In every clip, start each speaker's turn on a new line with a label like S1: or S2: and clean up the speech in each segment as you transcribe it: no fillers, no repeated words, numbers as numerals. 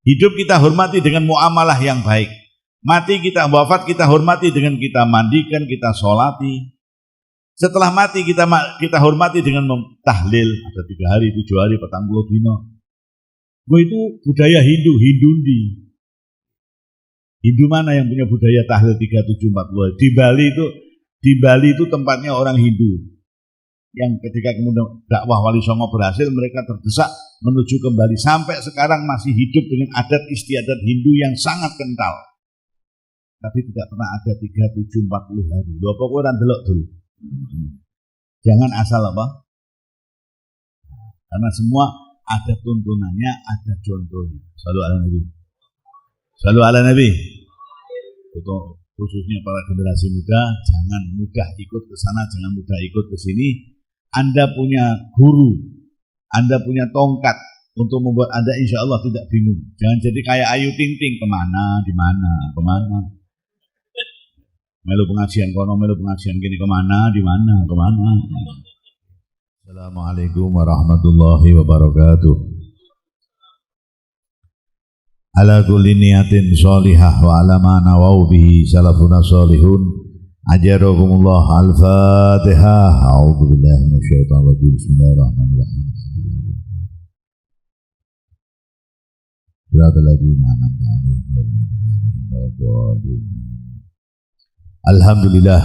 S1: Hidup kita hormati dengan muamalah yang baik. Mati kita, wafat kita hormati dengan kita mandikan, kita sholati. Setelah mati kita hormati dengan tahlil. Ada 3 hari, 7 hari, 40 dino. Itu budaya Hindu-Hindundi. Hindu mana yang punya budaya tahlil 3740? Di Bali itu tempatnya orang Hindu. Yang ketika kemudian dakwah Wali Songo berhasil, mereka terdesak menuju kembali. Sampai sekarang masih hidup dengan adat istiadat Hindu yang sangat kental. Tapi tidak pernah ada 3740 hari. Lho apa kowe ora ndelok dulu? Jangan asal apa? Karena semua ada tuntunannya, ada contohnya. Shallu ala Nabi. Shallu ala Nabi. Untuk khususnya para generasi muda, jangan mudah ikut ke sana, jangan mudah ikut ke sini. Anda punya guru, Anda punya tongkat untuk membuat Anda insya Allah tidak bingung. Jangan jadi kayak Ayu Ting Ting, kemana, di mana, kemana. Melu pengajian kono, melu pengajian gini, kemana, di mana, kemana. Assalamualaikum warahmatullahi wabarakatuh. Ala kulli niyatin sholihah wa ala ma nawau bihi salafuna sholihun. Ajarahumullah al-Fatihah. A'udzu billahi minasyaitonir rajim. Bismillahirrahmanirrahim. Siratal ladzina an'amta 'alaihim ghairil maghdubi 'alaihim. Alhamdulillah.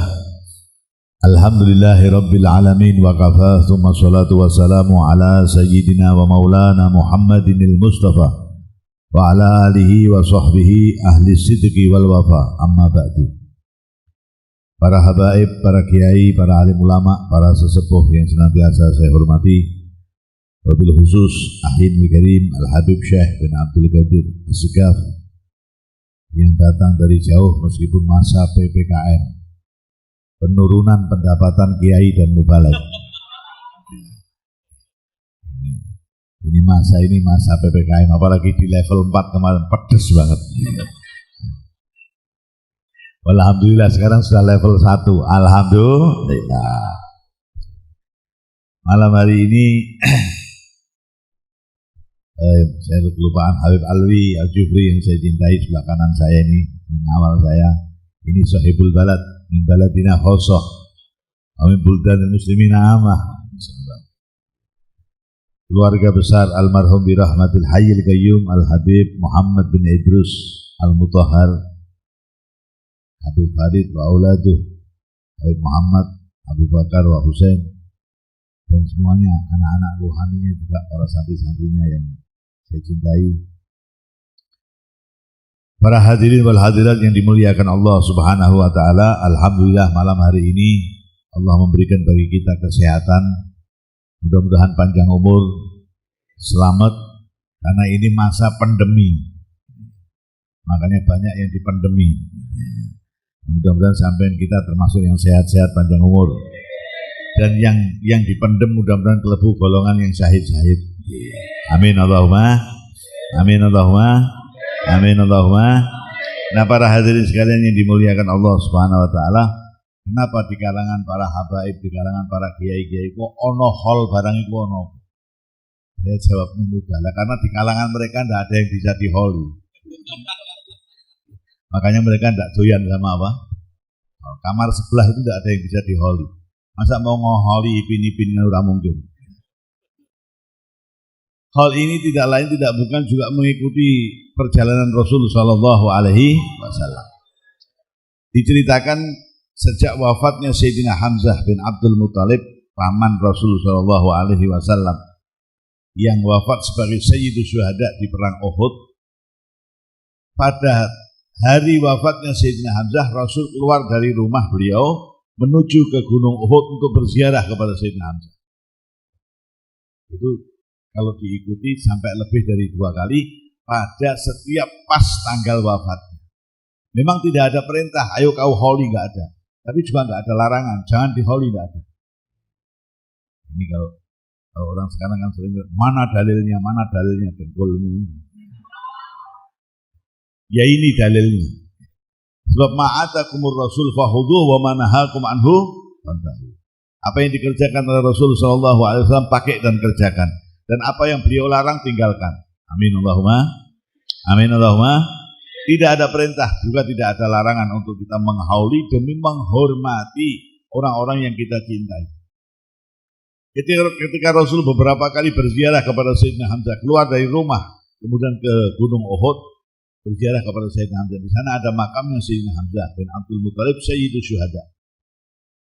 S1: Alhamdulillahi rabbil alamin wa kafa, thumma salatu wassalamu ala sayyidina wa maulana Muhammadinil Mustafa wa ala alihi wa sahbihi ahli sidqi wal wafa, amma ba'du. Para habaib, para kiai, para alim ulama, para sesepuh yang senantiasa saya hormati, wabil khusus Ahin Karim Al-Habib Syekh bin Abdul Qadir As-Segaf yang datang dari jauh meskipun masa PPKM, penurunan pendapatan kiai dan mubalek. Ini masa PPKM, apalagi di level 4 kemarin pedes banget. Alhamdulillah sekarang sudah level 1. Alhamdulillah. Malam hari ini saya kelupaan Habib Alwi Al-Jufri yang saya cintai sebelah kanan saya ini, yang awal saya. Ini sahibul balad min baladina khosoh amin buldan muslimina amah. Keluarga besar almarhum birahmatil hayyil qayyum Al-Habib Muhammad bin Idrus Al-Mutahhar, Habib Farid wa auladuh, Habib Muhammad, Abu Bakar wa Husain, dan semuanya anak-anak rohaninya juga, para santri-santrinya yang saya cintai. Para hadirin wal hadirat yang dimuliakan Allah Subhanahu wa taala, alhamdulillah malam hari ini Allah memberikan bagi kita kesehatan. Mudah-mudahan panjang umur, selamat, karena ini masa pandemi. Makanya banyak yang dipandemi. Mudah-mudahan sampai kita termasuk yang sehat-sehat, panjang umur. Dan yang dipendem mudah-mudahan kelebu golongan yang syahid-syahid. Amin Allahumma. Amin Allahumma. Amin Allahumma. Nah, para hadirin sekalian yang dimuliakan Allah Subhanahu wa taala, kenapa di kalangan para habaib, di kalangan para kiai-kiai kok ono hol barang iku ono? Saya jawabnya mudah lah, karena di kalangan mereka tidak ada yang bisa diholi. Makanya mereka tidak doyan sama apa? Kamar sebelah itu tidak ada yang bisa diholi. Masa mau ngoholi ipin-ipin ora mungkin. Hal ini tidak lain tidak bukan juga mengikuti perjalanan Rasul sallallahu alaihi wasallam. Diceritakan sejak wafatnya Sayyidina Hamzah bin Abdul Muthalib, paman Rasul sallallahu alaihi wasallam, yang wafat sebagai Sayyidus Syuhada di perang Uhud. Pada hari wafatnya Sayyidina Hamzah, Rasul keluar dari rumah beliau menuju ke Gunung Uhud untuk berziarah kepada Sayyidina Hamzah. Itu kalau diikuti sampai lebih dari 2 kali pada setiap pas tanggal wafatnya. Memang tidak ada perintah, ayo kau holi, nggak ada. Tapi juga nggak ada larangan, jangan diholi, nggak ada. Ini kalau orang sekarang kan sering mana dalilnya dengkulmu. Ya ini dalilnya. Sebab ma'atakumur rasul fahuduh wa manahakum anhu fantahu. Apa yang dikerjakan oleh Rasul sallallahu alaihi wasallam pakai dan kerjakan, dan apa yang beliau larang tinggalkan. Amin Allahumma. Amin Allahumma. Tidak ada perintah, juga tidak ada larangan untuk kita menghauli demi menghormati orang-orang yang kita cintai. Ketika Rasul beberapa kali berziarah kepada Sayyidina Hamzah, keluar dari rumah, kemudian ke Gunung Uhud, berziarah kepada Sayyidina Hamzah. Di sana ada makamnya Sayyidina Hamzah bin Abdul Muttalib, Sayyidus Syuhada.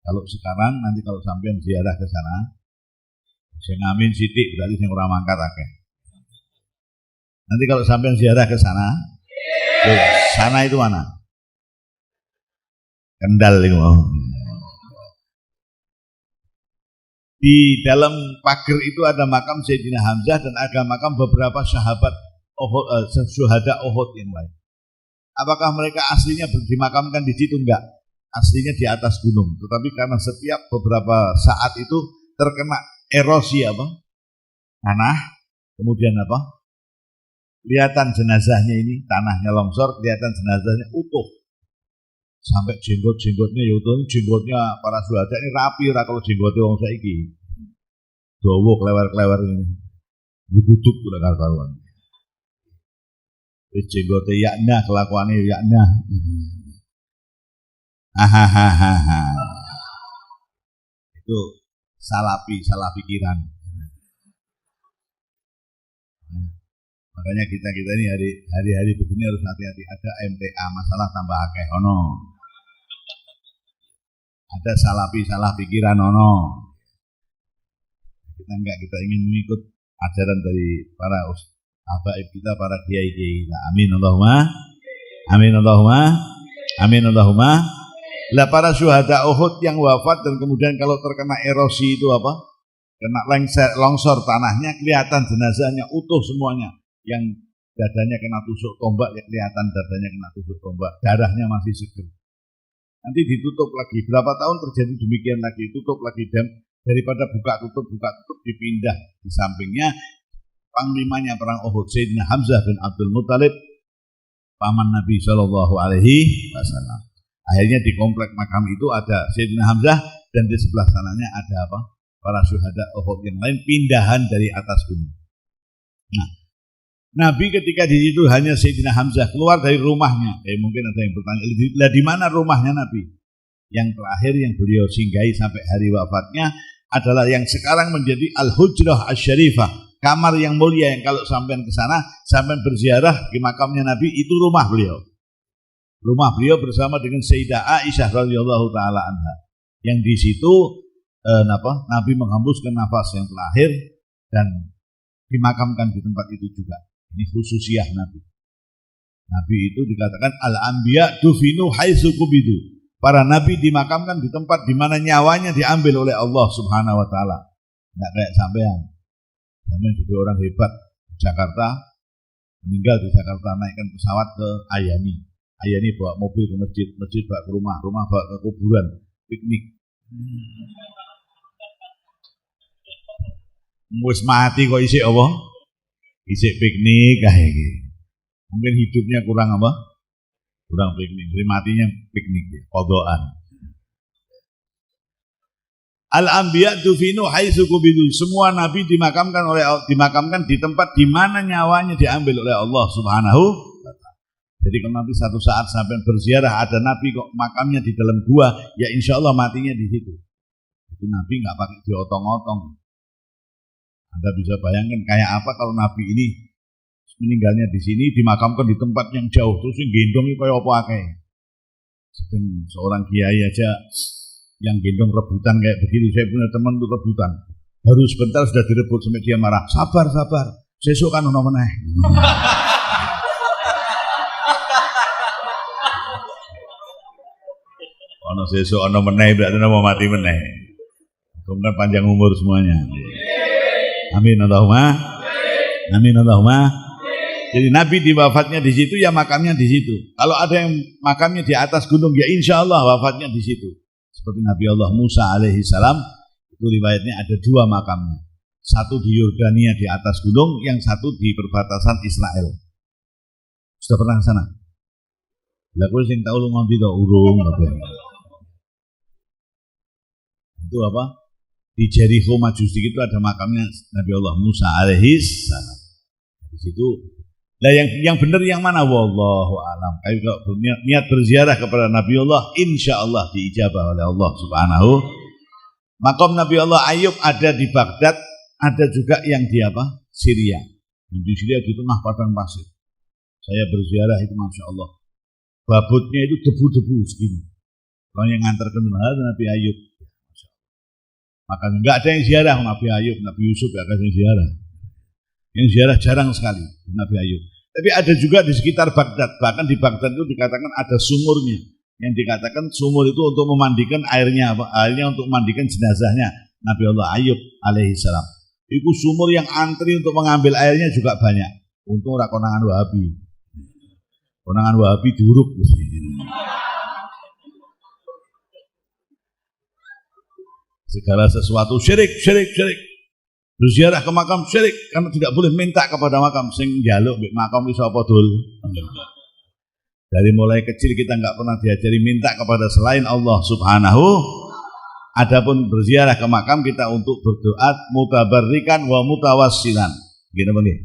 S1: Kalau sekarang, nanti kalau sampean ziarah ke sana, saya ngamin sidik, berarti saya kurang mangkat akeh. Nanti kalau sampean ziarah ke sana, sana itu mana? Kendal itu. Di dalam pagar itu ada makam Sayyidina Hamzah dan ada makam beberapa sahabat syuhada Uhud yang lain. Apakah mereka aslinya dimakamkan di situ? Enggak. Aslinya di atas gunung. Tetapi karena setiap beberapa saat itu terkena erosi tanah, kemudian kelihatan jenazahnya ini, tanahnya longsor, kelihatan jenazahnya utuh. Sampai jenggot-jenggotnya ya utuh. Ini jenggotnya para syuhada ini rapi, kalau jenggotnya wong saiki. Dawa klewer-klewer ini. Guduk udah karuan. Wis jenggote yakna, kelakuane yakna. Hahaha. Itu salah pikiran. Makanya kita ini hari-hari begini harus hati-hati. Ada MTA, masalah tambah akeh ono. Ada salah pikiran ono. Kita ingin mengikut ajaran dari para habaib kita, para kiai-kiai kita. Amin Allahumma. Amin Allahumma. Amin Allahumma. Lah para syuhada Uhud yang wafat dan kemudian kalau terkena erosi itu kena longsor tanahnya, kelihatan jenazahnya utuh semuanya. Yang dadanya kena tusuk tombak ya kelihatan dadanya kena tusuk tombak, darahnya masih seger. Nanti ditutup lagi, berapa tahun terjadi demikian lagi, tutup lagi, dan daripada buka tutup dipindah di sampingnya panglimanya perang Uhud Sayyidina Hamzah bin Abdul Muttalib, paman Nabi Shallallahu Alaihi Wasallam. Akhirnya di komplek makam itu ada Sayyidina Hamzah dan di sebelah sananya ada para syuhada Uhud yang lain, pindahan dari atas gunung. Nah, Nabi ketika di situ hanya Sayyidina Hamzah keluar dari rumahnya. Mungkin ada yang bertanya, lah di mana rumahnya Nabi? Yang terakhir yang beliau singgahi sampai hari wafatnya adalah yang sekarang menjadi Al-Hujrah Asy-Syarifah, kamar yang mulia yang kalau sampean ke sana, sampean berziarah di makamnya Nabi, itu rumah beliau. Rumah beliau bersama dengan Sayyidah Aisyah radhiyallahu taala anha. Yang di situ Nabi menghembuskan nafas yang terakhir dan dimakamkan di tempat itu juga. Ini khususiyah Nabi. Nabi itu dikatakan al-anbiya dufinu haitsu qubidu. Para nabi dimakamkan di tempat di mana nyawanya diambil oleh Allah Subhanahu wa taala. Enggak kayak sampean. Sampean jadi orang hebat di Jakarta, meninggal di Jakarta, naikkan pesawat ke Ayani. Ayani bawa mobil ke masjid, masjid bawa ke rumah, rumah bawa ke kuburan, piknik. Wis mati kok isik isik piknik kayak gitu. Mungkin hidupnya kurang kurang piknik, jadi matinya piknik, qadaan. Al-anbiya dufinu haitsu qubidu. Semua nabi dimakamkan di tempat di mana nyawanya diambil oleh Allah Subhanahu wa taala. Jadi kalau nanti satu saat sampai berziarah ada nabi kok makamnya di dalam gua, ya insya Allah matinya di situ. Itu nabi nggak pakai diotong-otong. Anda bisa bayangkan kayak apa kalau nabi ini meninggalnya di sini, dimakamkan di tempat yang jauh, terus gendong itu kayak apa akeh. Sedang seorang kiai aja yang gendong rebutan kayak begitu. Saya punya teman itu rebutan, baru sebentar sudah direbut sampai dia marah. Sabar, sesuk kan ono meneh. Ono sesuk ono meneh berarti mau mati meneh. Semoga panjang umur semuanya. Amin Allahumma. Amin Allahumma. Jadi Nabi di wafatnya di situ, ya makamnya di situ. Kalau ada yang makamnya di atas gunung, ya insya Allah wafatnya di situ. Seperti Nabi Allah Musa alaihi salam, itu riwayatnya ada dua makamnya. Satu di Yordania di atas gunung, yang satu di perbatasan Israel. Sudah pernah ke sana? Lah kowe sing tau lu nganti to urung apa. Itu apa? Di Jericho maju sedikit itu ada makamnya Nabi Allah Musa alaihi salam. Di situ Lah yang benar yang mana? Wallahu a'lam. Kalau niat berziarah kepada Nabi Allah, insya Allah diijabah oleh Allah Subhanahu. Makam Nabi Allah Ayub ada di Baghdad, ada juga yang di apa? Syria. Yang di Syria di tengah padang pasir. Saya berziarah itu masya Allah. Babutnya itu debu-debu segini. Orang yang ngantarkan Nabi Ayub. Maka enggak ada yang ziarah Nabi Ayub, Nabi Yusuf enggak ada yang ziarah. Yang ziarah jarang sekali Nabi Ayub. Tapi ada juga di sekitar Baghdad. Bahkan di Baghdad itu dikatakan ada sumurnya. Yang dikatakan sumur itu untuk memandikan airnya, airnya untuk memandikan jenazahnya Nabi Allah Ayub alaihissalam. Itu sumur yang antri untuk mengambil airnya juga banyak. Untung ora konangan Wahabi. Konangan Wahabi diuruk mesti. Segala sesuatu syirik. Berziarah ke makam syirik karena tidak boleh minta kepada makam. Sing njaluk mbek makam iso apa dul. Dari mulai kecil kita enggak pernah diajari minta kepada selain Allah Subhanahu. Adapun berziarah ke makam kita untuk berdoa mutabarrikan wa mutawassilan. Gini nggih.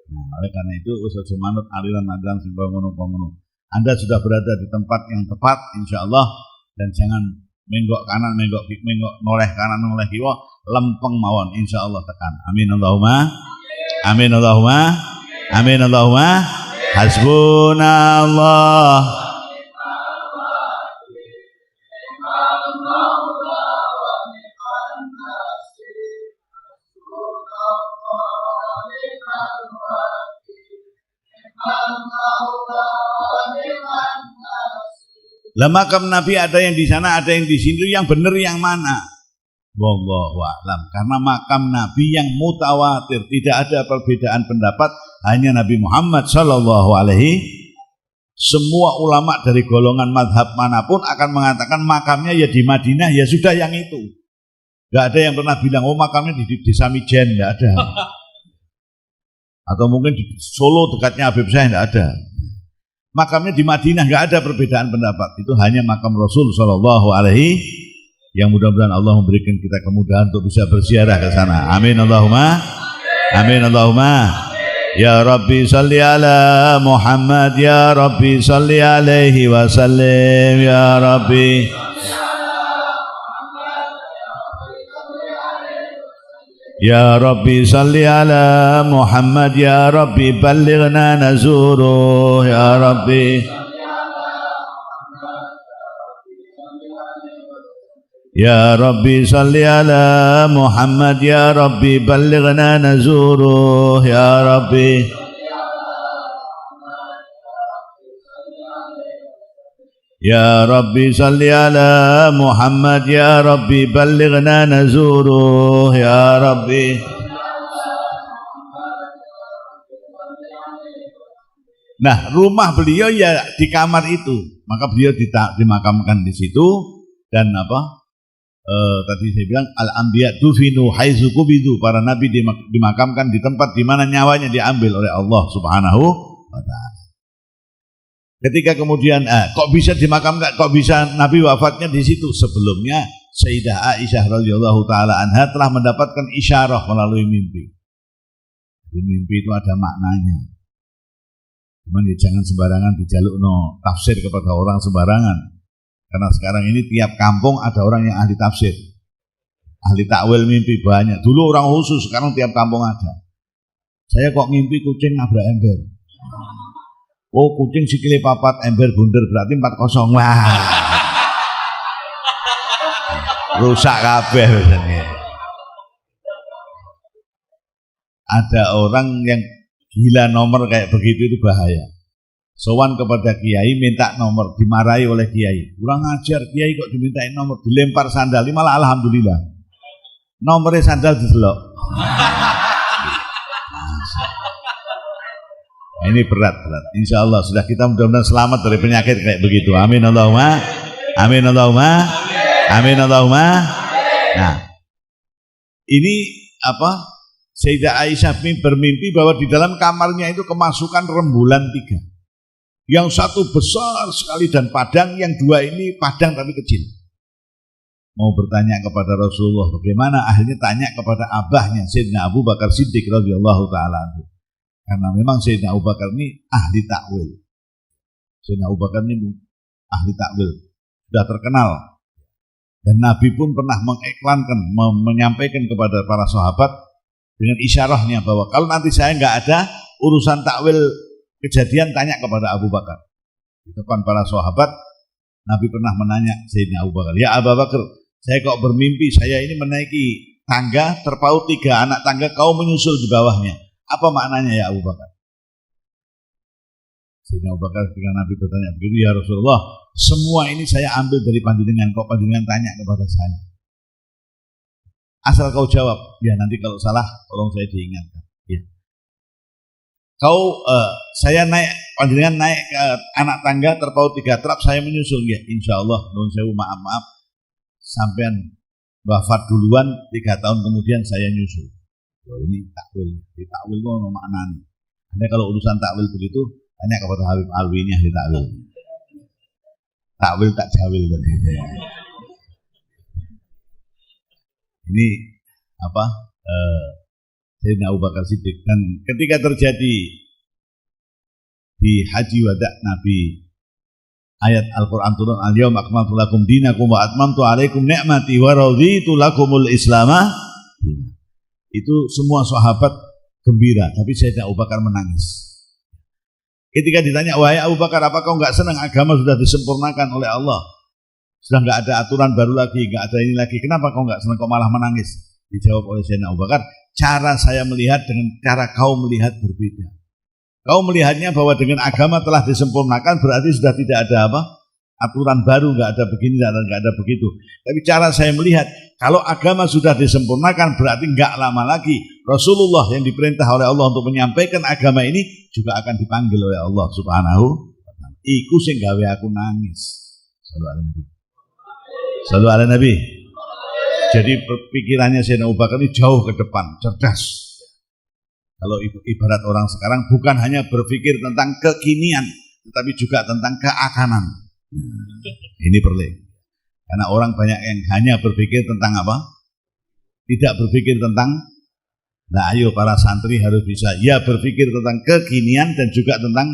S1: Nah, oleh karena itu usah manut aliran-aliran sing ngono-ngono. Anda sudah berada di tempat yang tepat insyaallah dan jangan menggok kanan, menggok noleh kanan, noleh kiwa, lempeng mawon insyaallah tekan. Amin Allahumma. Amin Allahumma. Amin Allahumma. Hasbunallah. Lah makam Nabi ada yang di sana, ada yang di sini, yang benar yang mana? Wallahu a'lam. Karena makam Nabi yang mutawatir, tidak ada perbedaan pendapat, hanya Nabi Muhammad sallallahu alaihi. Semua ulama dari golongan madhab manapun akan mengatakan makamnya ya di Madinah, ya sudah yang itu. Gak ada yang pernah bilang oh makamnya di desa Mijen, gak ada. Atau mungkin di Solo dekatnya Habib Syekh, gak ada. Makamnya di Madinah, nggak ada perbedaan pendapat. Itu hanya makam Rasul Shallallahu Alaihi. Yang mudah-mudahan Allah memberikan kita kemudahan untuk bisa berziarah ke sana. Amin Allahumma. Amin Allahumma. Ya Rabbi salli ala Muhammad. Ya Rabbi salli alaihi wasallim. Ya Rabbi. Ya Rabbi salli ala Muhammad. Ya Rabbi ballighna nazuruh. Ya Rabbi. Ya Rabbi salli ala Muhammad. Ya Rabbi ballighna nazuruh. Ya Rabbi. Ya Rabbi salli ala Muhammad. Ya Rabbi ballighna nazuruh. Ya Rabbi. Nah, rumah beliau ya di kamar itu. Maka beliau dimakamkan di situ. Dan apa? Tadi saya bilang al-anbiya dufinu haitsu qubidu. Para nabi dimakamkan di tempat di mana nyawanya diambil oleh Allah Subhanahu wa taala. Ketika kemudian kok bisa dimakamkan, kok bisa Nabi wafatnya di situ? Sebelumnya Sayyidah Aisyah radhiyallahu taala anha telah mendapatkan isyarah melalui mimpi. Di mimpi itu ada maknanya. Cuman ya jangan sembarangan dijalukno tafsir kepada orang sembarangan. Karena sekarang ini tiap kampung ada orang yang ahli tafsir. Ahli takwil mimpi banyak. Dulu orang khusus, sekarang tiap kampung ada. Saya kok mimpi kucing nabrak ember. Oh kucing sikile papat ember bunder berarti 4-0. Wah. Rusak kabeh biasanya. Ada orang yang gila nomor kayak begitu itu bahaya. Sowan kepada kiai minta nomor, dimarahi oleh kiai. Kurang ajar kiai kok dimintain nomor, dilempar sandal, malah alhamdulillah. Nomornya sandal diselok. Ini berat. Insya Allah sudah kita mudah-mudahan selamat dari penyakit kayak begitu. Amin Allahumma. Amin Allahumma. Amin Allahumma. Nah, ini apa? Sayyidah Aisyah bermimpi bahwa di dalam kamarnya itu kemasukan rembulan 3. Yang satu besar sekali dan padang, yang dua ini padang tapi kecil. Mau bertanya kepada Rasulullah bagaimana, akhirnya tanya kepada abahnya Sayyidina Abu Bakar Siddiq radhiyallahu taala anhu. Karena memang Sayyidina Abu Bakar ini ahli takwil. Sayyidina Abu Bakar ini ahli takwil, sudah terkenal. Dan Nabi pun pernah mengiklankan, menyampaikan kepada para sahabat dengan isyarahnya bahwa kalau nanti saya nggak ada urusan takwil kejadian, tanya kepada Abu Bakar. Di depan para sahabat, Nabi pernah menanya Sayyidina Abu Bakar, ya Abu Bakar, saya kok bermimpi saya ini menaiki tangga terpaut 3 anak tangga, kau menyusul di bawahnya. Apa maknanya ya Abu Bakar? Sayyidina Abu Bakar ketika Nabi bertanya begitu, ya Rasulullah, semua ini saya ambil dari panjenengan, kok panjenengan tanya kepada saya? Asal kau jawab, ya nanti kalau salah tolong saya diingatkan. Ya. Saya naik, panjenengan naik ke anak tangga terpaut 3 trap, saya menyusul, ya insya Allah, nuwun sewu, maaf, sampean wafat duluan, 3 tahun kemudian saya nyusul. Oh, ini takwil, di takwil itu ada maknanya. Anda kalau urusan takwil begitu, tanya kepada Habib Alwi, ini ahli takwil. Takwil tak jawil tadi. Ini apa? Sayyidina Abu Bakar Siddiq. Dan ketika terjadi di Haji Wada Nabi, ayat Al-Quran turun, al-yawma akmaltu lakum dinakum wa atmamtu alaikum ni'mati wa raditu lakumul islama. Itu semua sahabat gembira, tapi Sayyidina Abu Bakar menangis. Ketika ditanya, wahai Abu Bakar, apa kau nggak senang agama sudah disempurnakan oleh Allah? Sudah nggak ada aturan baru lagi, nggak ada ini lagi. Kenapa kau nggak senang, kau malah menangis? Dijawab oleh Sayyidina Abu Bakar, cara saya melihat dengan cara kau melihat berbeda. Kau melihatnya bahwa dengan agama telah disempurnakan, berarti sudah tidak ada apa? Aturan baru, nggak ada begini, nggak ada begitu. Tapi cara saya melihat, kalau agama sudah disempurnakan, berarti nggak lama lagi Rasulullah yang diperintah oleh Allah untuk menyampaikan agama ini juga akan dipanggil oleh Allah Subhanahu wa ta'ala. Iku sing gawe aku nangis. Shallallahu alaihi Nabi. Shallallahu alaihi Nabi. Jadi pikirannya Sayyidina Abu Bakar ini jauh ke depan, cerdas. Kalau ibarat orang sekarang bukan hanya berpikir tentang kekinian, tetapi juga tentang keakanan. Ini perlu. Karena orang banyak yang hanya berpikir tentang apa? Tidak berpikir tentang, nah ayo para santri harus bisa ya berpikir tentang kekinian dan juga tentang,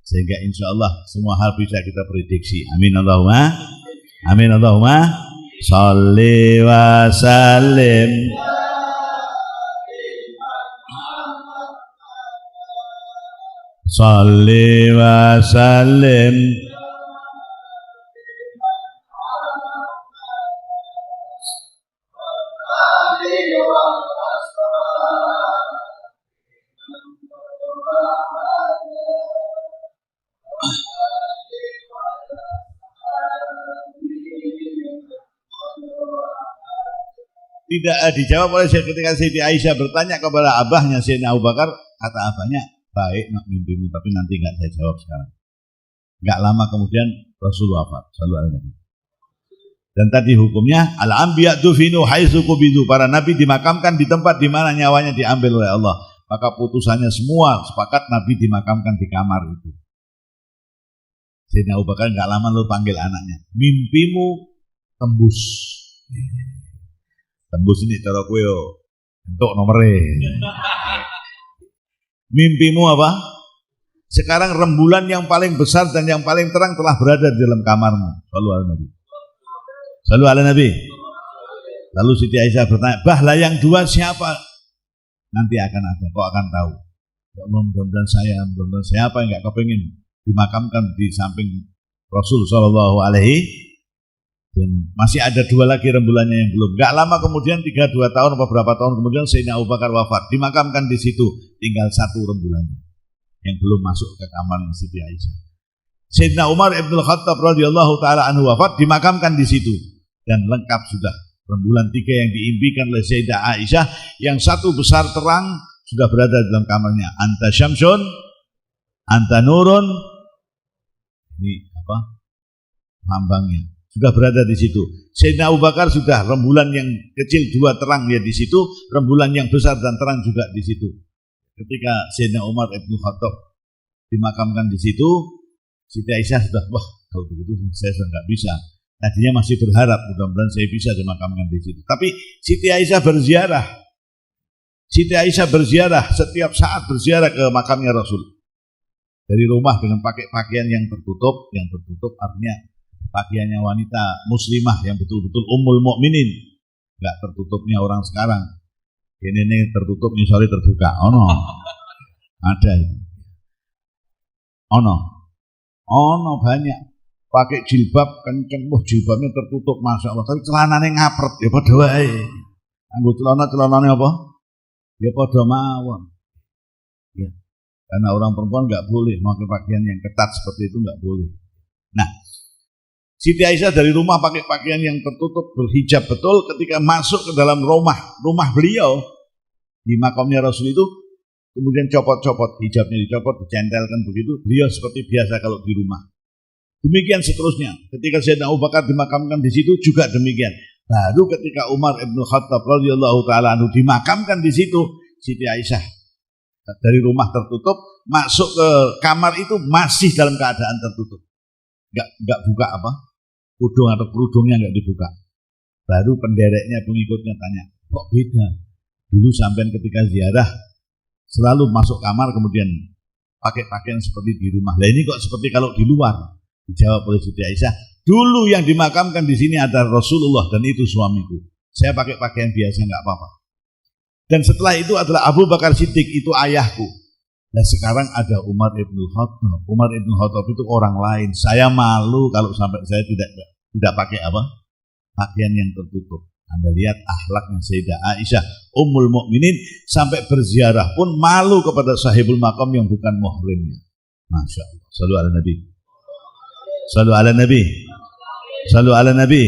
S1: sehingga insya Allah semua hal bisa kita prediksi. Amin Allahumma. Amin Allahumma. Shalli wa sallim. Shalli wa sallim. Tidak dijawab oleh ketika Siti Aisyah bertanya kepada abahnya Sayyidina Abu Bakar, kata abahnya, baik nak mimpimu, tapi nanti nggak saya jawab sekarang. Nggak lama kemudian Rasul wafat. Sallallahu alaihi wasallam. Dan tadi hukumnya al-anbiya dufinu haitsu qubidu, para nabi dimakamkan di tempat di mana nyawanya diambil oleh Allah. Maka putusannya semua sepakat nabi dimakamkan di kamar itu. Sayyidina Abu Bakar nggak lama lalu panggil anaknya, mimpimu tembus. Tembus ini cara kowe yo entuk nomere. Mimpimu apa? Sekarang rembulan yang paling besar dan yang paling terang telah berada di dalam kamarmu. Sallallahu alaihi Nabi. Sallallahu alaihi Nabi. Lalu Siti Aisyah bertanya, bah lah yang dua siapa? Nanti akan ada, kau akan tahu. Ya Allah, mudah-mudahan siapa yang nggak kepingin dimakamkan di samping Rasul Sallallahu alaihi. Dan masih ada 2 lagi rembulannya yang belum. Gak lama kemudian 3-2 tahun atau beberapa tahun kemudian Sayyidina Abu Bakar wafat, dimakamkan di situ, tinggal 1 rembulannya yang belum masuk ke kamarnya Siti Aisyah. Sayyidina Umar Ibn Khattab radhiyallahu taala anhu wafat, dimakamkan di situ dan lengkap sudah rembulan 3 yang diimpikan oleh Sayyidah Aisyah, yang 1 besar terang sudah berada di dalam kamarnya. Anta syamsun, anta nurun. Ini apa? Lambangnya. Sudah berada di situ. Sayyidina Abu Bakar sudah rembulan yang kecil 2 terang ya di situ, rembulan yang besar dan terang juga di situ. Ketika Sayyidina Umar Ibn Khattab dimakamkan di situ, Siti Aisyah sudah, wah kalau begitu saya sudah nggak bisa. Tadinya masih berharap mudah-mudahan saya bisa dimakamkan di situ. Tapi Siti Aisyah berziarah. Siti Aisyah berziarah, setiap saat berziarah ke makamnya Rasul. Dari rumah dengan pakai pakaian yang tertutup artinya pakaiannya wanita muslimah yang betul-betul ummul mukminin, enggak tertutupnya orang sekarang. Ini tertutup, ini sorry terbuka. Ono. Ada itu. Ono banyak. Pakai jilbab kenceng, jilbabnya tertutup, masya Allah. Tapi celananya ngapret, ya pada wae. Anggo celananya apa? Ya pada mawon. Ya. Karena orang perempuan nggak boleh pakai pakaian yang ketat seperti itu, nggak boleh. Nah, Siti Aisyah dari rumah pakai pakaian yang tertutup, berhijab betul. Ketika masuk ke dalam rumah beliau di makamnya Rasul itu, kemudian copot-copot hijabnya, dicopot, dicentelkan begitu. Beliau seperti biasa kalau di rumah. Demikian seterusnya. Ketika Sayyidina Abu Bakar dimakamkan di situ juga demikian. Baru ketika Umar ibn Khattab radhiyallahu taala anhu dimakamkan di situ, Siti Aisyah dari rumah tertutup masuk ke kamar itu masih dalam keadaan tertutup. Enggak buka apa? Kudung atau kerudungnya enggak dibuka. Baru pendereknya, pengikutnya tanya, kok beda? Dulu sampean ketika ziarah selalu masuk kamar kemudian pakai pakaian seperti di rumah. Lah ini kok seperti kalau di luar? Dijawab oleh Siti Aisyah, dulu yang dimakamkan di sini ada Rasulullah dan itu suamiku. Saya pakai pakaian biasa enggak apa-apa. Dan setelah itu adalah Abu Bakar Siddiq, itu ayahku. Dan sekarang ada Umar ibn Khattab. Umar ibn Khattab itu orang lain. Saya malu kalau sampai saya tidak pakai apa? Pakaian yang tertutup. Anda lihat akhlaknya Sayyidah Aisyah Ummul Mukminin sampai berziarah pun malu kepada sahibul makam yang bukan muhrimnya. Masya Allah. Shallu ala Nabi. Shallu ala Nabi. Shallu ala Nabi.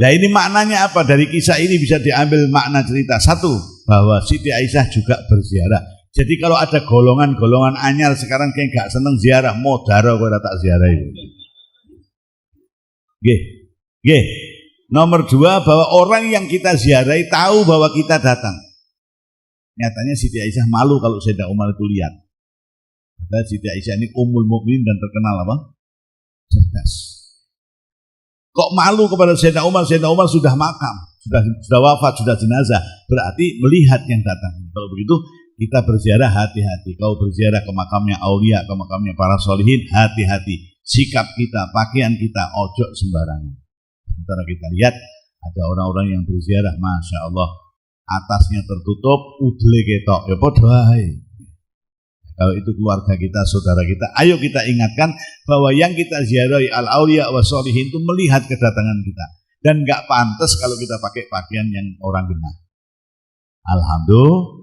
S1: Nah ini maknanya apa? Dari kisah ini bisa diambil makna cerita. Satu, bahwa Siti Aisyah juga berziarah. Jadi kalau ada golongan-golongan anyar sekarang kayak gak seneng ziarah, modaro kok tak ziarah itu. Nggih. Nomor dua, bahwa orang yang kita ziarahi tahu bahwa kita datang. Nyatanya Siti Aisyah malu kalau Sayyidina Umar itu lihat. Padahal Siti Aisyah ini ummul mukminin dan terkenal apa? Cerdas. Kok malu kepada Sayyidina Umar? Sayyidina Umar sudah makam, sudah wafat, sudah jenazah. Berarti melihat yang datang. Kalau begitu kita berziarah hati-hati. Kau berziarah ke makamnya aulia, ke makamnya para solihin, hati-hati. Sikap kita, pakaian kita, ojo sembarangan. Sementara kita lihat ada orang-orang yang berziarah, masya Allah, atasnya tertutup, udle ketok, ya podo ae. Kalau itu keluarga kita, saudara kita, ayo kita ingatkan bahwa yang kita ziarahi al-auliya wa sholihin itu melihat kedatangan kita. Dan gak pantas kalau kita pakai pakaian yang orang genah. Alhamdulillah.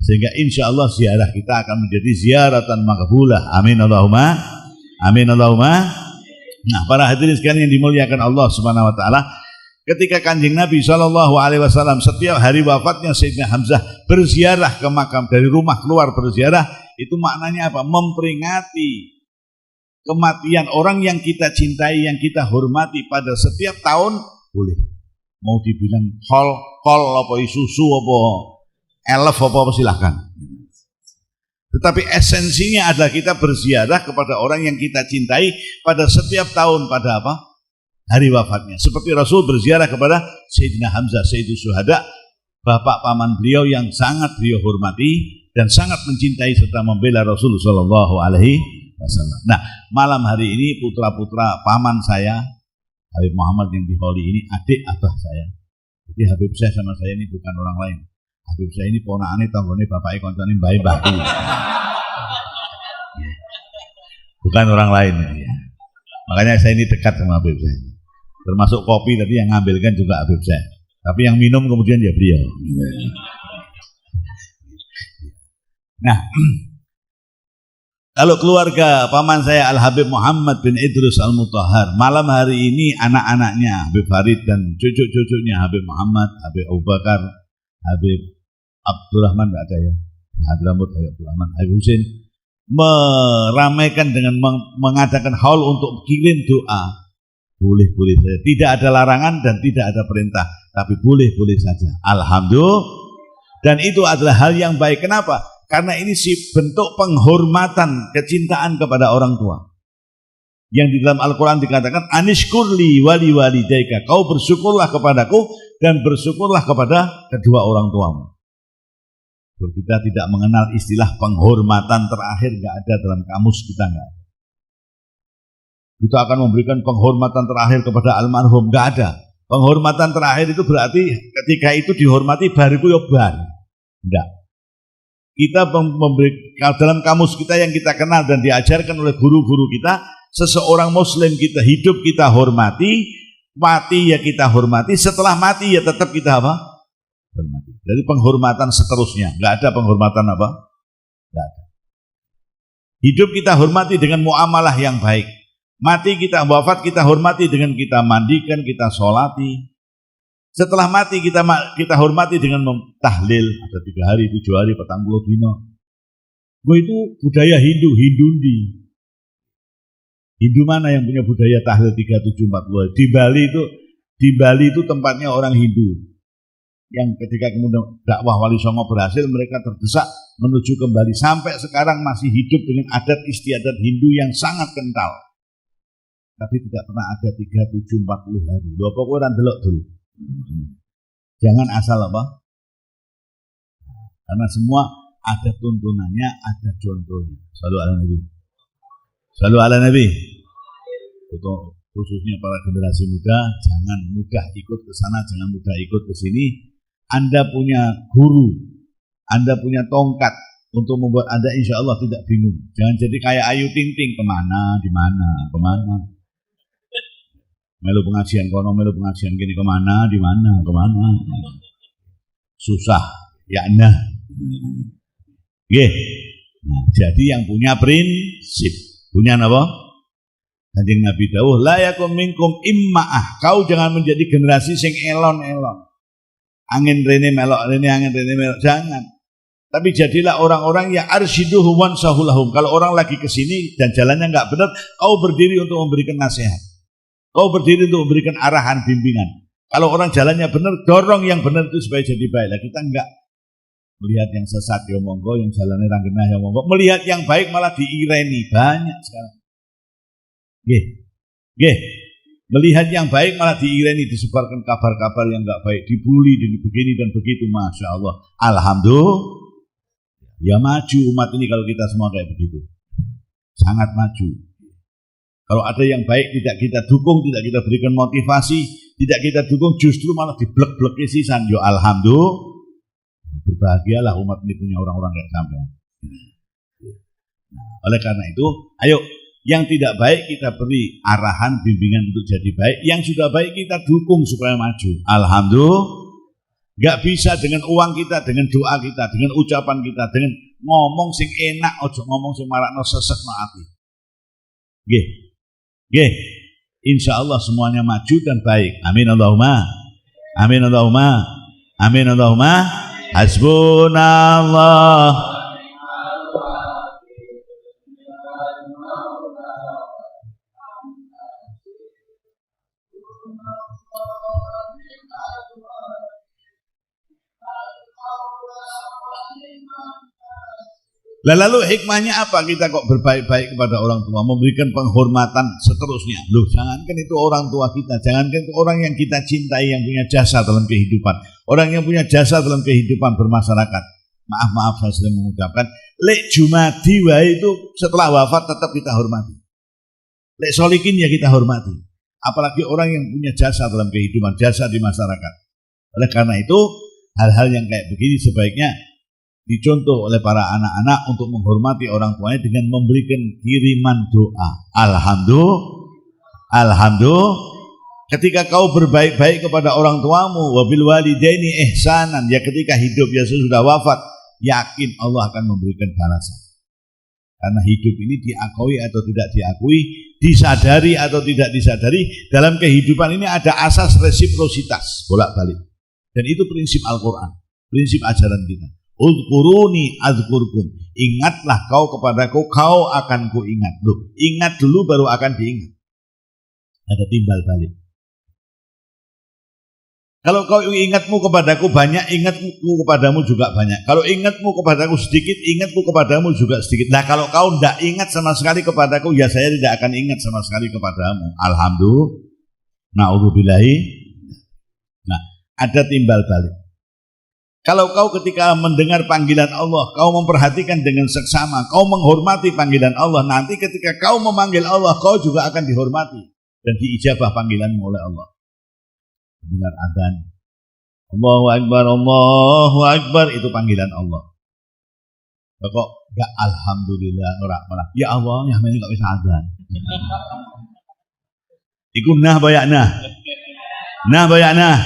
S1: Sehingga insya Allah ziarah kita akan menjadi ziaratan maqbulah. Amin Allahumma. Amin Allahumma. Nah, para hadirin sekalian yang dimuliakan Allah Subhanahu wa taala, ketika Kanjeng Nabi SAW setiap hari wafatnya Sayyidina Hamzah berziarah ke makam, dari rumah keluar berziarah, itu maknanya apa? Memperingati kematian orang yang kita cintai, yang kita hormati pada setiap tahun. Boleh. Mau dibilang kol apa susu apa elef apa silahkan. Tetapi esensinya adalah kita berziarah kepada orang yang kita cintai pada setiap tahun, pada apa? Hari wafatnya. Seperti Rasul berziarah kepada Sayyidina Hamzah, Sayyidus Syuhada, bapak paman beliau yang sangat beliau hormati dan sangat mencintai serta membela Rasul sallallahu alaihi wasallam. Nah, malam hari ini putra-putra paman saya, Habib Muhammad yang di Holi ini, adik abah saya. Jadi Habib saya sama saya ini bukan orang lain. Habib saya ini ponakane tanggane bapake koncone mbae mbahku. Bukan orang lain ya. Makanya saya ini dekat sama Habib saya. Termasuk kopi tadi yang ngambilkan juga Habib saya. Tapi yang minum kemudian ya beliau. Nah, kalau keluarga paman saya Al-Habib Muhammad bin Idrus Al-Mutahhar, malam hari ini anak-anaknya Habib Farid dan cucu-cucunya Habib Muhammad, Habib Abu Bakar, Habib Abdurrahman enggak ada ya. Hadramut Habib Abdurrahman, Habib Husin meramaikan dengan mengadakan haul untuk kirim doa. Boleh-boleh saja. Tidak ada larangan dan tidak ada perintah, tapi boleh-boleh saja. Alhamdulillah. Dan itu adalah hal yang baik. Kenapa? Karena ini bentuk penghormatan, kecintaan kepada orang tua. Yang di dalam Al-Quran dikatakan, Anishkurli wali walidaika, kau bersyukurlah kepadaku dan bersyukurlah kepada kedua orang tuamu. Kita tidak mengenal istilah penghormatan terakhir, nggak ada dalam kamus kita, nggak ada. Kita akan memberikan penghormatan terakhir kepada almarhum, nggak ada. Penghormatan terakhir itu berarti ketika itu dihormati bariku ya bar. Enggak. Kita memberi dalam kamus kita yang kita kenal dan diajarkan oleh guru-guru kita, seseorang muslim kita hidup kita hormati, mati ya kita hormati, setelah mati ya tetap kita apa? Hormati. Jadi penghormatan seterusnya, nggak ada penghormatan apa? Nggak ada. Hidup kita hormati dengan muamalah yang baik. Mati kita, wafat kita hormati dengan kita mandikan, kita sholati. Setelah mati kita hormati dengan tahlil, ada 3 hari, 7 hari, 40 dino. Itu budaya Hindu-Hindundi. Hindu mana yang punya budaya tahlil 3, 7, 40? Di Bali itu tempatnya orang Hindu. Yang ketika kemudian dakwah Wali Songo berhasil, mereka terdesak menuju kembali. Sampai sekarang masih hidup dengan adat istiadat Hindu yang sangat kental. Tapi tidak pernah ada 3, 7, 40 hari. Lho apa kowe ora ndelok dulu. Jangan asal apa? Karena semua ada tuntunannya, ada contohnya. Shallu ala Nabi. Shallu ala Nabi. Untuk khususnya para generasi muda, jangan mudah ikut ke sana, jangan mudah ikut ke sini. Anda punya guru, Anda punya tongkat untuk membuat Anda insya Allah tidak bingung. Jangan jadi kayak Ayu Ting Ting, kemana, di mana, kemana. Melu pengajian kono, melu pengajian gini, kemana, di mana, kemana. Susah, ya nah. Nah, jadi yang punya prinsip, punya apa? Kanjeng Nabi dawuh, la yakum minkum imma'ah. Kau jangan menjadi generasi sing elon-elon. Angin rene melok rene, angin rene melok, jangan. Tapi jadilah orang-orang yang arsyiduhu wansahulahum. Kalau orang lagi ke sini dan jalannya enggak benar, kau berdiri untuk memberikan nasihat. Kau berdiri untuk memberikan arahan, bimbingan. Kalau orang jalannya benar, dorong yang benar itu supaya jadi baik. Lah kita enggak melihat yang sesat ya monggo, yang jalannya ranggenah ya monggo. Melihat yang baik malah diireni, banyak sekarang. Melihat yang baik malah diireni, disebarkan kabar-kabar yang enggak baik, dibully dan begini dan begitu. Masya Allah. Alhamdulillah. Ya maju umat ini kalau kita semua kayak begitu. Sangat maju. Kalau ada yang baik tidak kita dukung, tidak kita berikan motivasi, tidak kita dukung, justru malah diblek-bleki sisan. Yo alhamdulillah. Berbahagialah umat ini punya orang-orang kayak sampean. Nah, oleh karena itu, ayo yang tidak baik kita beri arahan, bimbingan untuk jadi baik. Yang sudah baik kita dukung supaya maju. Alhamdulillah. Gak bisa dengan uang kita, dengan doa kita, dengan ucapan kita, dengan ngomong sing enak, ojo ngomong sing marakno sesek no ati. Insya Allah semuanya maju dan baik. Amin Allahumma. Amin Allahumma. Amin Allahumma. Hasbunallah. Lalu hikmahnya apa kita kok berbaik-baik kepada orang tua, memberikan penghormatan seterusnya. Loh, jangankan itu orang tua kita, jangankan itu orang yang kita cintai, yang punya jasa dalam kehidupan, orang yang punya jasa dalam kehidupan bermasyarakat. Maaf saya sering mengucapkan, lek jumadi wae itu setelah wafat tetap kita hormati. Lek solikin ya kita hormati. Apalagi orang yang punya jasa dalam kehidupan, jasa di masyarakat. Oleh karena itu, hal-hal yang kayak begini sebaiknya dicontoh oleh para anak-anak untuk menghormati orang tuanya dengan memberikan kiriman doa. Alhamdulillah. Ketika kau berbaik-baik kepada orang tuamu, wabil walidaini ihsanan, ya ketika hidup ya sudah wafat, yakin Allah akan memberikan balasan. Karena hidup ini diakui atau tidak diakui, disadari atau tidak disadari, dalam kehidupan ini ada asas resiprositas, bolak-balik. Dan itu prinsip Al-Quran, prinsip ajaran kita. Udhkuruni azkurkum. Ingatlah kau kepadaku, kau akan kuingat. Loh, ingat dulu baru akan diingat. Ada timbal balik. Kalau kau ingatmu kepadaku banyak, ingatmu kepadamu juga banyak. Kalau ingatmu kepadaku sedikit, ingatmu kepadamu juga sedikit. Nah, kalau kau tidak ingat sama sekali kepadaku, ya saya tidak akan ingat sama sekali kepadamu. Alhamdulillah. Na'udzubillahi. Nah, ada timbal balik. Kalau kau ketika mendengar panggilan Allah, kau memperhatikan dengan seksama, kau menghormati panggilan Allah, nanti ketika kau memanggil Allah, kau juga akan dihormati dan diijabah panggilanmu oleh Allah. Dengar adzan, Allahu Akbar, itu panggilan Allah. Kok enggak alhamdulillah ora malah ya Allah ya men kok wis adzan. Iku nah bayakna. Nah bayakna.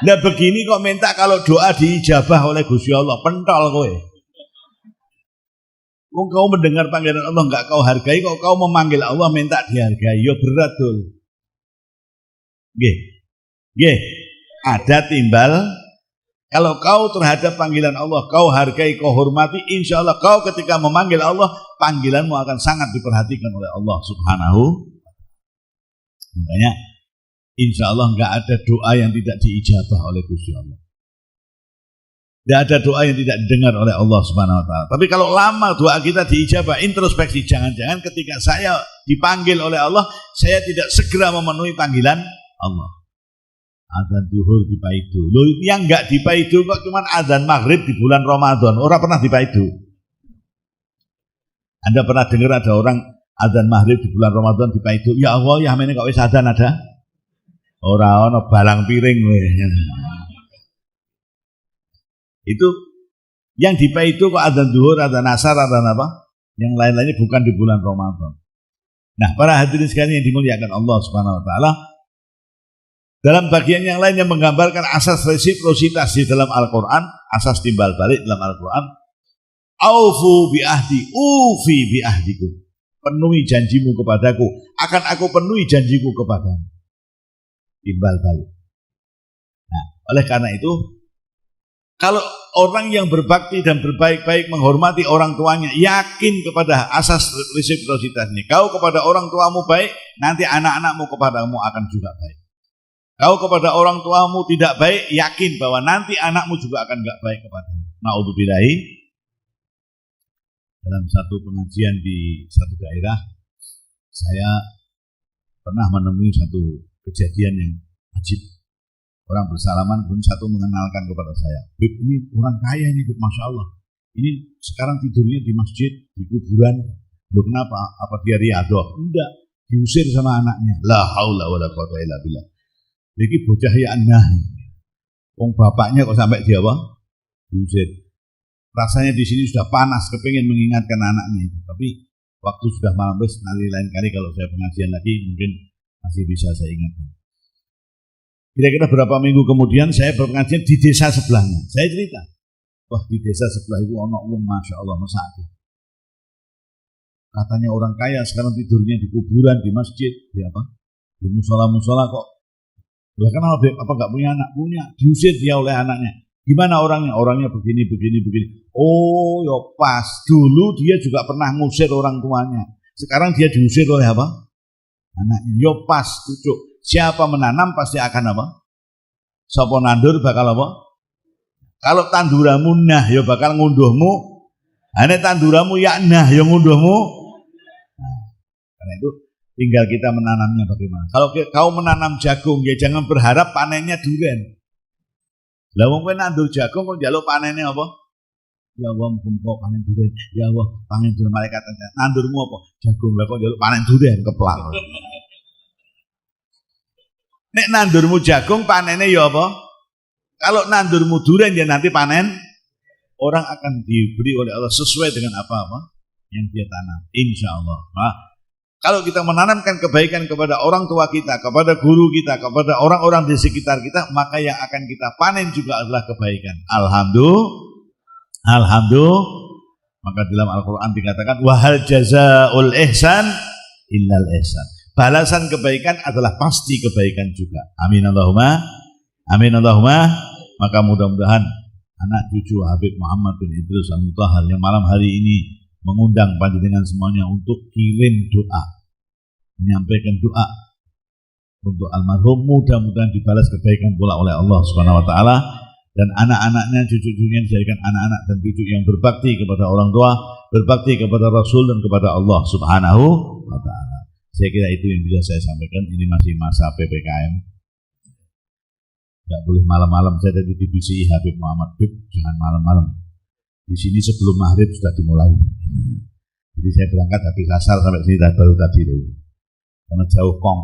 S1: Nah begini kok minta kalau doa diijabah oleh Gusti Allah, pentol kowe. Wong kau mendengar panggilan Allah enggak kau hargai, kok kau memanggil Allah minta dihargai, ya berat dul. Nggih. Nggih. Ada timbal. Kalau kau terhadap panggilan Allah, kau hargai, kau hormati, insya Allah kau ketika memanggil Allah, panggilanmu akan sangat diperhatikan oleh Allah Subhanahu. Makanya insya Allah nggak ada doa yang tidak diijabah oleh Gusti Allah. Tidak ada doa yang tidak didengar oleh Allah Subhanahu Wa Taala. Tapi kalau lama doa kita diijabah, introspeksi, jangan-jangan ketika saya dipanggil oleh Allah, saya tidak segera memenuhi panggilan Allah. Adzan duhur di Paidu. Loh, yang enggak di Paidu kok cuman adzan maghrib di bulan Ramadan. Orang pernah di Paidu. Anda pernah dengar ada orang adzan maghrib di bulan Ramadan di Paidu? Ya Allah, ya amene kok wis adzan ada? Ora ono balang piring we. Itu yang di Paidu kok adzan duhur, adzan asar, adzan apa? Yang lain-lainnya bukan di bulan Ramadan. Nah, para hadirin sekalian yang dimuliakan Allah Subhanahu wa taala, dalam bagian yang lain yang menggambarkan asas resiprositas di dalam Al-Quran, asas timbal balik dalam Al-Quran, aufu bi ahdi, ufi bi ahdikum, penuhi janjimu kepadaku, akan aku penuhi janjiku kepadamu. Timbal balik. Nah, oleh karena itu, kalau orang yang berbakti dan berbaik-baik menghormati orang tuanya, yakin kepada asas resiprositas ini. Kau kepada orang tuamu baik, nanti anak-anakmu kepadamu akan juga baik. Kau kepada orang tuamu tidak baik, yakin bahwa nanti anakmu juga akan enggak baik kepadamu. Na'udzubillahi. Dalam satu pengajian di satu daerah, saya pernah menemui satu kejadian yang ajib. Orang bersalaman, pun satu mengenalkan kepada saya, Bib, ini orang kaya ini, Bib, Masya Allah. Ini sekarang tidurnya di masjid, di kuburan. Loh kenapa? Apa dia riadoh? Enggak, diusir sama anaknya. La haula wala quwwata illa billah. Jadi bocah ya aneh. Wong bapaknya kok sampai dia apa? Diusir. Rasanya di sini sudah panas, kepingin mengingatkan anaknya itu. Tapi waktu sudah malam, nanti lain kali kalau saya pengajian lagi mungkin masih bisa saya ingatkan. Kira-kira berapa minggu kemudian saya berpengajian di desa sebelahnya. Saya cerita, wah di desa sebelah itu ono wong Masya Allah mesake. Katanya orang kaya sekarang tidurnya di kuburan, di masjid, di apa? Di musola-musola kok. Lah kenapa apa enggak punya anak? Punya, diusir dia oleh anaknya. Gimana orangnya? Orangnya begini. Oh, ya pas. Dulu dia juga pernah ngusir orang tuanya. Sekarang dia diusir oleh apa? Anaknya. Ya pas, cucuk. Siapa menanam pasti akan apa? Sapa nandur bakal apa? Kalau tanduramu nah ya bakal ngunduhmu. Ane tanduramu ya nah ya ngunduhmu. Nah, karena itu tinggal kita menanamnya bagaimana. Kalau kau menanam jagung, ya jangan berharap panennya durian. Lah wong kowe nandur jagung kok njaluk panennya apa? Ya Allah, mumpung panen durian. Ya Allah, panen durian malaikat. Nandurmu apa? Jagung. Lah kok njaluk panen durian keplak. Nek nandurmu jagung, panennya ya apa? Kalau nandurmu durian ya nanti panen. Orang akan diberi oleh Allah sesuai dengan apa-apa yang dia tanam. Insya Allah. Nah, kalau kita menanamkan kebaikan kepada orang tua kita, kepada guru kita, kepada orang-orang di sekitar kita, maka yang akan kita panen juga adalah kebaikan. Alhamdulillah. Maka dalam Al-Quran dikatakan, wahal jazaul ihsan illal ihsan. Balasan kebaikan adalah pasti kebaikan juga. Amin Allahumma. Amin Allahumma. Maka mudah-mudahan anak cucu Habib Muhammad bin Idris Al-Mutahhar yang malam hari ini mengundang panjenengan semuanya untuk kirim doa, menyampaikan doa untuk almarhum, mudah-mudahan dibalas kebaikan pula oleh Allah Subhanahu wa taala, dan anak-anaknya, cucu-cucunya dijadikan anak-anak dan cucu yang berbakti kepada orang tua, berbakti kepada Rasul dan kepada Allah Subhanahu wa taala. Saya kira itu yang bisa saya sampaikan. Ini masih masa PPKM. Nggak boleh malam-malam. Saya dari TVCI Habib Muhammad Bib, jangan malam-malam. Di sini sebelum maghrib sudah dimulai. Jadi saya berangkat habis asar sampai sini baru tadi. Karena jauh kong.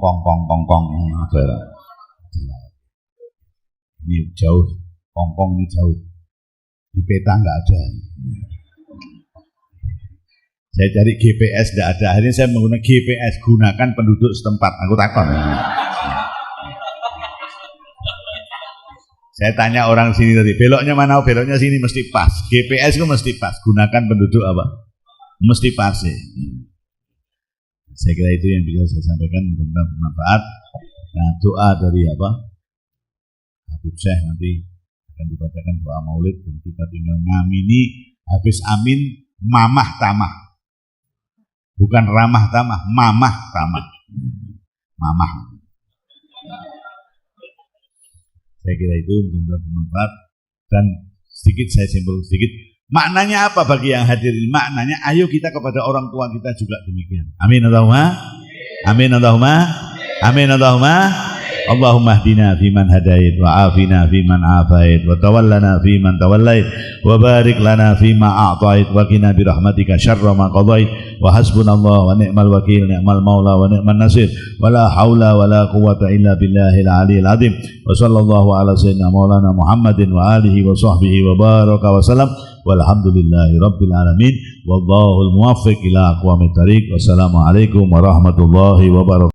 S1: Ini jauh, kong ini jauh. Di peta nggak ada. Saya cari GPS nggak ada. Akhirnya saya menggunakan GPS, gunakan penduduk setempat. Aku takon. Saya tanya orang sini tadi, beloknya mana? Beloknya sini mesti pas. GPS itu mesti pas. Gunakan penduduk apa? Mesti pas. Saya kira itu yang bisa saya sampaikan, mudah-mudahan bermanfaat. Nah, doa dari apa? Habib Syekh nanti akan dibacakan doa maulid dan kita tinggal ngamini. Habis amin, mamah tamah. Bukan ramah tamah, mamah tamah. Mamah. Saya kira itu benar-benar bermanfaat. Dan sedikit saya simpulkan sedikit. Maknanya apa bagi yang hadir ini? Maknanya ayo kita kepada orang tua kita juga demikian. Amin Allahumma. Amin Allahumma. Amin Allahumma. Allahumma hdina fiman hadait wa afina fiman afait wa tawallana fiman tawallait wa barik lana fima a'tait wa qina bi rahmatika syarra ma qadait wa hasbunallahu wa ni'mal wakil ni'mal maula wa ni'man nasir wa la haula wa la quwwata illa billahil aliyil azim wa sallallahu ala sayyidina maulana Muhammadin wa alihi wa sahbihi wa baraka wa salam walhamdulillahi rabbil alamin wallahul muwaffiq ila aqwamit thariq. Wassalamu alaikum warahmatullahi wabarakatuh.